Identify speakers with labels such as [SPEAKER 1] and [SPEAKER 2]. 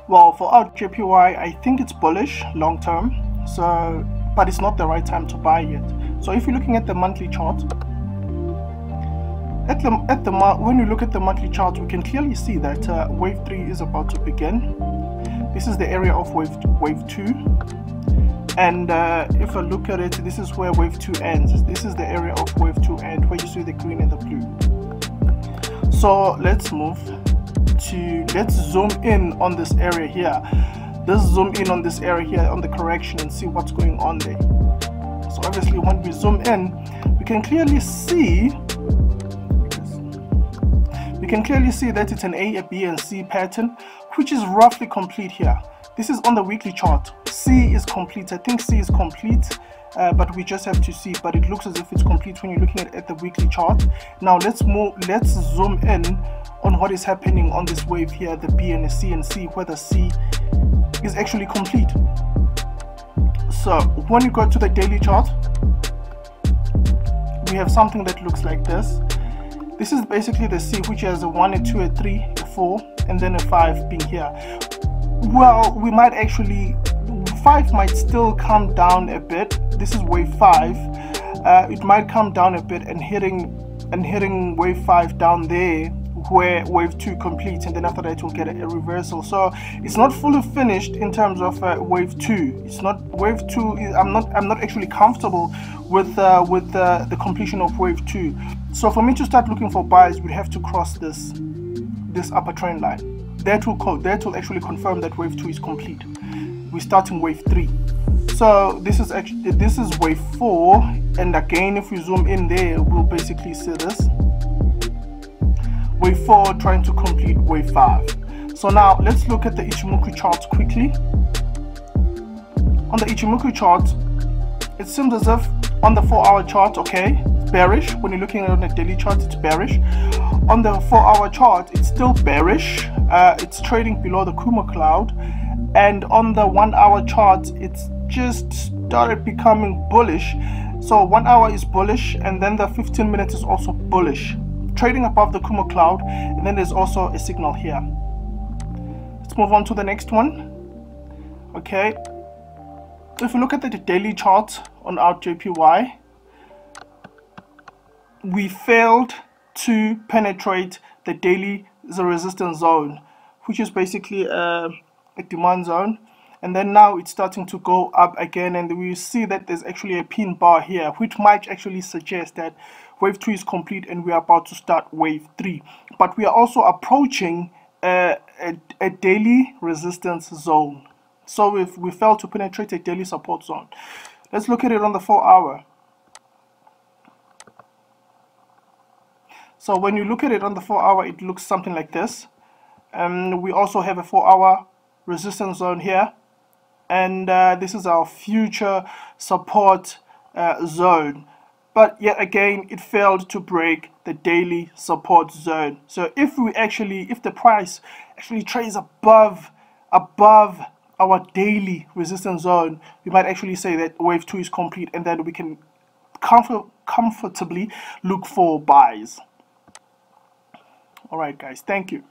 [SPEAKER 1] Well, for Audjpy, I think it's bullish long term. So, but it's not the right time to buy yet. So if you're looking at the monthly chart, when you look at the monthly chart, we can clearly see that wave 3 is about to begin. This is the area of wave 2, and if I look at it, this is where wave 2 ends. This is the area of wave 2 end, where you see the green and the blue. So let's zoom in on this area here. Let's zoom in on this area here on the correction and see what's going on there. So obviously when we zoom in, we can clearly see that it's an A, a B, and C pattern, which is roughly complete here. This is on the weekly chart. C is complete. I think C is complete, but we just have to see. But it looks as if it's complete when you're looking at the weekly chart. Now let's zoom in on what is happening on this wave here, the B and the C, and see whether C is actually complete. So when you go to the daily chart, we have something that looks like this. This is basically the C, which has a 1, a 2, a 3, a 4, and then a 5 being here. Well, we might actually, 5 might still come down a bit. This is wave 5. It might come down a bit and hitting wave 5 down there where wave 2 completes, and then after that we'll get a reversal. So it's not fully finished in terms of wave 2. It's not wave 2. I'm not actually comfortable with the completion of wave 2. So for me to start looking for buys, we have to cross this upper trend line. That will actually confirm that wave 2 is complete. We're starting wave 3. So this is wave 4, and again if we zoom in there, we'll basically see this wave 4 trying to complete wave 5. So now let's look at the Ichimoku chart quickly. On the Ichimoku chart, it seems as if on the 4-hour chart, okay, it's bearish. When you're looking at it on the daily chart, it's bearish. On the 4-hour chart, it's still bearish. It's trading below the Kumo cloud. And on the 1-hour chart, it's just started becoming bullish. So 1 hour is bullish, and then the 15 minutes is also bullish, trading above the Kumo cloud, and then there's also a signal here. Let's move on to the next one. Okay, if we look at the daily chart on Audjpy, we failed to penetrate the daily resistance zone, which is basically a demand zone, and then now it's starting to go up again, and we see that there's actually a pin bar here, which might actually suggest that wave 2 is complete and we are about to start wave 3. But we are also approaching a daily resistance zone. So if we fail to penetrate a daily support zone, let's look at it on the 4-hour. So when you look at it on the 4-hour, it looks something like this. We also have a 4-hour resistance zone here, and this is our future support zone. But yet again, it failed to break the daily support zone. So if the price actually trades above our daily resistance zone, we might actually say that wave 2 is complete, and then we can comfortably look for buys. All right, guys, thank you.